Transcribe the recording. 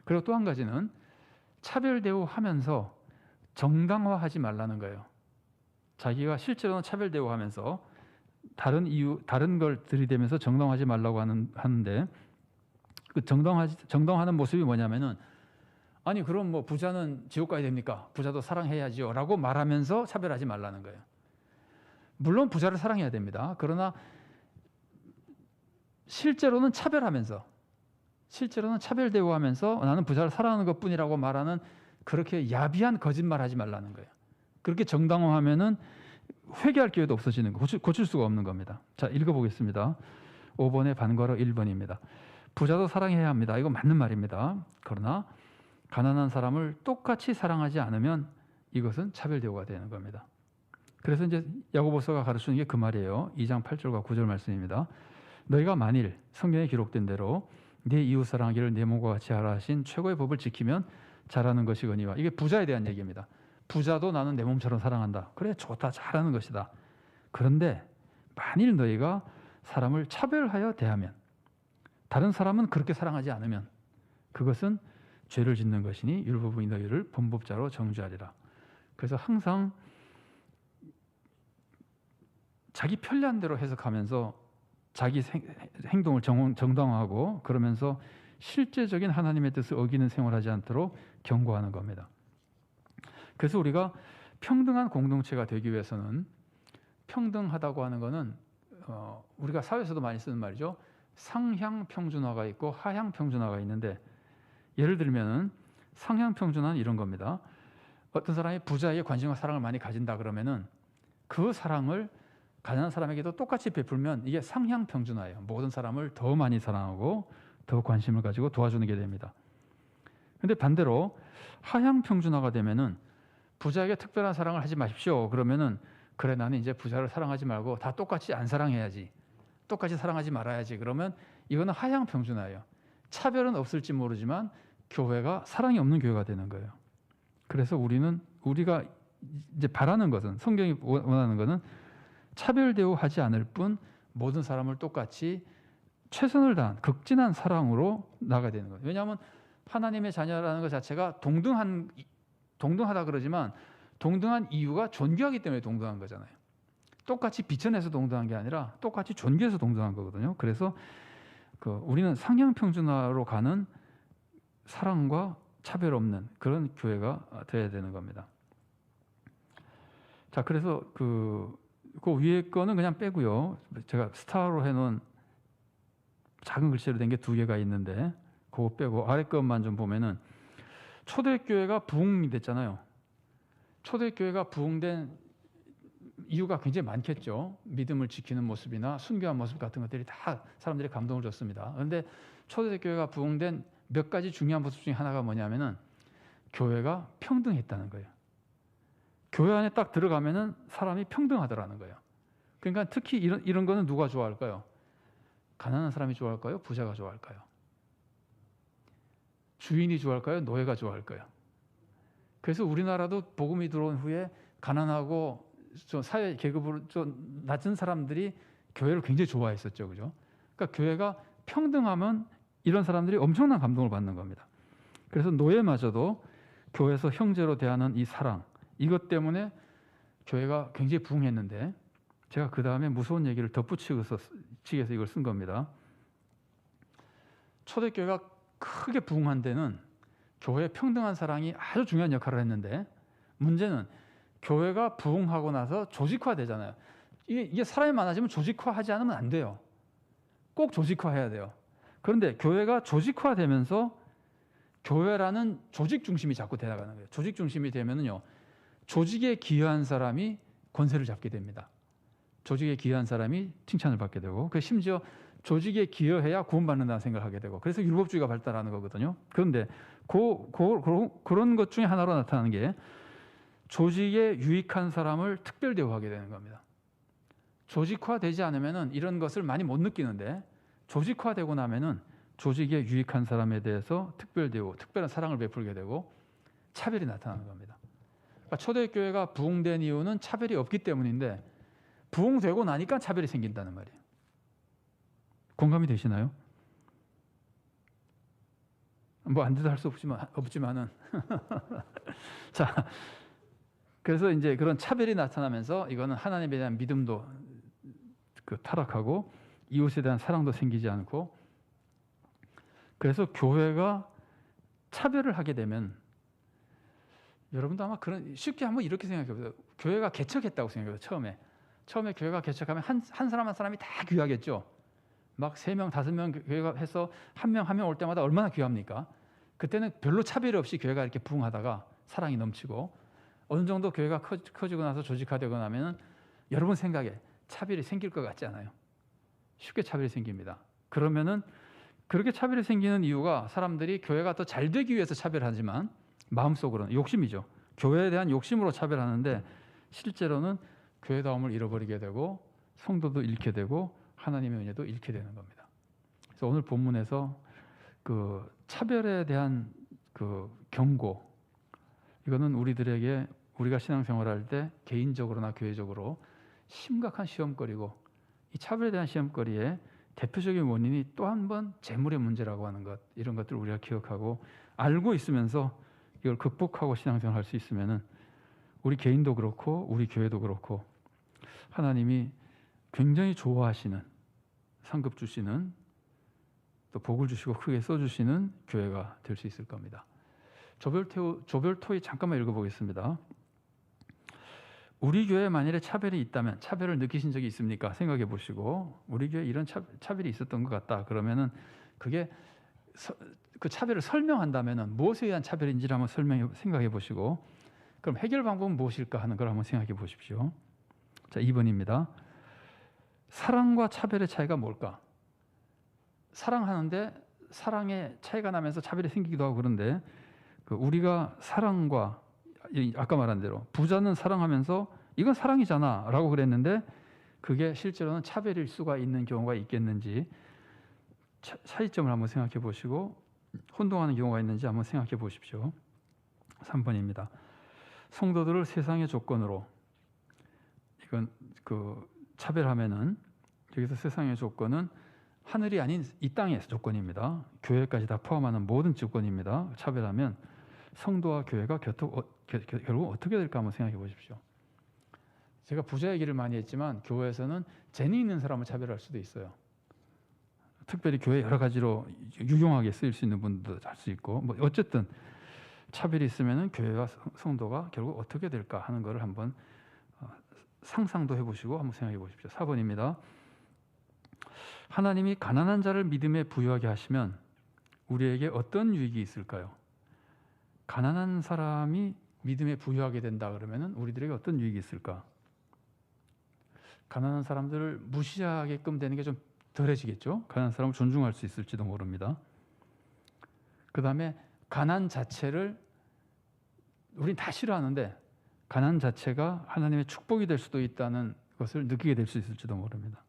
그리고 또 한 가지는 차별 대우하면서 정당화하지 말라는 거예요. 자기가 실제로는 차별 대우하면서 다른 걸 들이대면서 정당화하지 말라고 하는데 그 정당화하는 모습이 뭐냐면은 아니 그럼 뭐 부자는 지옥 가야 됩니까? 부자도 사랑해야지요라고 말하면서 차별하지 말라는 거예요. 물론 부자를 사랑해야 됩니다. 그러나 실제로는 차별 대우하면서 나는 부자를 사랑하는 것뿐이라고 말하는 그렇게 야비한 거짓말하지 말라는 거예요. 그렇게 정당화하면은 회개할 기회도 없어지는 거, 고칠 수가 없는 겁니다. 자, 읽어보겠습니다. 5번의 반괄호 1번입니다. 부자도 사랑해야 합니다. 이거 맞는 말입니다. 그러나 가난한 사람을 똑같이 사랑하지 않으면 이것은 차별 대우가 되는 겁니다. 그래서 이제 야고보서가 가르치는 게 그 말이에요. 2장 8절과 9절 말씀입니다. 너희가 만일 성경에 기록된 대로 네 이웃 사랑하기를 내 몸과 같이 하라 하신 최고의 법을 지키면 잘하는 것이거니와. 이게 부자에 대한 얘기입니다. 부자도 나는 내 몸처럼 사랑한다. 그래 좋다, 잘하는 것이다. 그런데 만일 너희가 사람을 차별하여 대하면, 다른 사람은 그렇게 사랑하지 않으면 그것은 죄를 짓는 것이니 율법이 너희를 범법자로 정죄하리라. 그래서 항상 자기 편리한 대로 해석하면서 자기 행동을 정당화하고 그러면서 실제적인 하나님의 뜻을 어기는 생활하지 않도록 경고하는 겁니다. 그래서 우리가 평등한 공동체가 되기 위해서는, 평등하다고 하는 것은 우리가 사회에서도 많이 쓰는 말이죠. 상향 평준화가 있고 하향 평준화가 있는데, 예를 들면은 상향 평준화는 이런 겁니다. 어떤 사람이 부자에게 관심과 사랑을 많이 가진다 그러면은 그 사랑을 가난한 사람에게도 똑같이 베풀면 이게 상향 평준화예요. 모든 사람을 더 많이 사랑하고 더 관심을 가지고 도와주는 게 됩니다. 근데 반대로 하향 평준화가 되면은 부자에게 특별한 사랑을 하지 마십시오. 그러면은 그래 나는 이제 부자를 사랑하지 말고 다 똑같이 안 사랑해야지. 똑같이 사랑하지 말아야지. 그러면 이거는 하향 평준화예요. 차별은 없을지 모르지만 교회가 사랑이 없는 교회가 되는 거예요. 그래서 우리가 이제 바라는 것은, 성경이 원하는 것은 차별 대우하지 않을 뿐 모든 사람을 똑같이 최선을 다한 극진한 사랑으로 나가야 되는 거예요. 왜냐하면 하나님의 자녀라는 것 자체가 동등하다 그러지만 동등한 이유가 존귀하기 때문에 동등한 거잖아요. 똑같이 비천해서 동등한 게 아니라 똑같이 존귀해서 동등한 거거든요. 그래서 우리는 상향 평준화로 가는 사랑과 차별 없는 그런 교회가 되어야 되는 겁니다. 자, 그래서 그 위에 거는 그냥 빼고요. 제가 스타로 해놓은 작은 글씨로 된 게 2개가 있는데 그거 빼고 아래 것만 좀 보면은 초대교회가 부흥이 됐잖아요. 초대교회가 부흥된 이유가 굉장히 많겠죠. 믿음을 지키는 모습이나 순교한 모습 같은 것들이 다 사람들이 감동을 줬습니다. 그런데 초대교회가 부흥된 몇 가지 중요한 모습 중에 하나가 뭐냐면은 교회가 평등했다는 거예요. 교회 안에 딱 들어가면은 사람이 평등하더라는 거예요. 그러니까 특히 이런 거는 누가 좋아할까요? 가난한 사람이 좋아할까요? 부자가 좋아할까요? 주인이 좋아할까요? 노예가 좋아할까요? 그래서 우리나라도 복음이 들어온 후에 가난하고 좀 사회 계급으로 좀 낮은 사람들이 교회를 굉장히 좋아했었죠, 그죠? 그러니까 교회가 평등하면 이런 사람들이 엄청난 감동을 받는 겁니다. 그래서 노예마저도 교회에서 형제로 대하는 이 사랑, 이것 때문에 교회가 굉장히 부흥했는데, 제가 그 다음에 무서운 얘기를 덧붙이기 위해서 이걸 쓴 겁니다. 초대교회가 크게 부흥한 데는 교회의 평등한 사랑이 아주 중요한 역할을 했는데, 문제는 교회가 부흥하고 나서 조직화되잖아요. 이게 사람이 많아지면 조직화하지 않으면 안 돼요. 꼭 조직화해야 돼요. 그런데 교회가 조직화되면서 교회라는 조직 중심이 자꾸 되어가는 거예요. 조직 중심이 되면은요, 조직에 기여한 사람이 권세를 잡게 됩니다. 조직에 기여한 사람이 칭찬을 받게 되고, 그 심지어 조직에 기여해야 구원받는다는 생각을 하게 되고, 그래서 율법주의가 발달하는 거거든요. 그런데 그런 것 중에 하나로 나타나는 게 조직에 유익한 사람을 특별 대우하게 되는 겁니다. 조직화되지 않으면은 이런 것을 많이 못 느끼는데, 조직화되고 나면은 조직에 유익한 사람에 대해서 특별 대우, 특별한 사랑을 베풀게 되고 차별이 나타나는 겁니다. 그러니까 초대교회가 부흥된 이유는 차별이 없기 때문인데, 부흥되고 나니까 차별이 생긴다는 말이에요. 공감이 되시나요? 뭐 안 돼도 할 수 없지만은 자, 그래서 이제 그런 차별이 나타나면서 이거는 하나님에 대한 믿음도 타락하고 이웃에 대한 사랑도 생기지 않고, 그래서 교회가 차별을 하게 되면, 여러분도 아마 쉽게 한번 이렇게 생각해 보세요. 교회가 개척했다고 생각해 보세요. 처음에 교회가 개척하면 한 사람 한 사람이 다 귀하겠죠. 막 3명, 5명 교회가 해서 한 명 올 때마다 얼마나 귀합니까? 그때는 별로 차별이 없이 교회가 이렇게 부흥하다가 사랑이 넘치고, 어느 정도 교회가 커지고 나서 조직화되고 나면 여러분 생각에 차별이 생길 것 같지 않아요? 쉽게 차별이 생깁니다. 그러면은 그렇게 차별이 생기는 이유가, 사람들이 교회가 더 잘 되기 위해서 차별하지만 마음속으로는 욕심이죠. 교회에 대한 욕심으로 차별하는데 실제로는 교회다움을 잃어버리게 되고 성도도 잃게 되고 하나님의 은혜도 잃게 되는 겁니다. 그래서 오늘 본문에서 그 차별에 대한 그 경고, 이거는 우리들에게 우리가 신앙생활할 때 개인적으로나 교회적으로 심각한 시험거리고, 이 차별에 대한 시험거리에 대표적인 원인이 또 한 번 재물의 문제라고 하는 것, 이런 것들을 우리가 기억하고 알고 있으면서 이걸 극복하고 신앙생활 할 수 있으면은 우리 개인도 그렇고 우리 교회도 그렇고 하나님이 굉장히 좋아하시는, 상급 주시는, 또 복을 주시고 크게 써주시는 교회가 될 수 있을 겁니다. 조별토의 잠깐만 읽어보겠습니다. 우리 교회에 만일에 차별이 있다면, 차별을 느끼신 적이 있습니까? 생각해 보시고, 우리 교회에 이런 차별이 있었던 것 같다 그러면은 그게 그 차별을 설명한다면은 무엇에 의한 차별인지를 한번 생각해 보시고, 그럼 해결 방법은 무엇일까 하는 걸 한번 생각해 보십시오. 자, 2번입니다. 사랑과 차별의 차이가 뭘까? 사랑하는데 사랑의 차이가 나면서 차별이 생기기도 하고, 그런데 우리가 사랑과, 아까 말한 대로 부자는 사랑하면서 이건 사랑이잖아 라고 그랬는데 그게 실제로는 차별일 수가 있는 경우가 있겠는지, 차이점을 한번 생각해 보시고 혼동하는 경우가 있는지 한번 생각해 보십시오. 3번입니다. 성도들을 세상의 조건으로, 이건 차별하면은 여기서 세상의 조건은 하늘이 아닌 이 땅의 조건입니다. 교회까지 다 포함하는 모든 조건입니다. 차별하면 성도와 교회가 결국 어떻게 될까 한번 생각해 보십시오. 제가 부자 얘기를 많이 했지만 교회에서는 재능 있는 사람을 차별할 수도 있어요. 특별히 교회 여러 가지로 유용하게 쓰일 수 있는 분도 할 수 있고, 뭐 어쨌든 차별이 있으면은 교회와 성도가 결국 어떻게 될까 하는 것을 한번 상상도 해보시고 한번 생각해 보십시오. 4번입니다. 하나님이 가난한 자를 믿음에 부유하게 하시면 우리에게 어떤 유익이 있을까요? 가난한 사람이 믿음에 부유하게 된다 그러면은 우리들에게 어떤 유익이 있을까? 가난한 사람들을 무시하게끔 되는 게 좀 덜해지겠죠? 가난한 사람을 존중할 수 있을지도 모릅니다. 그 다음에 가난 자체를 우린 다 싫어하는데 가난 자체가 하나님의 축복이 될 수도 있다는 것을 느끼게 될 수 있을지도 모릅니다.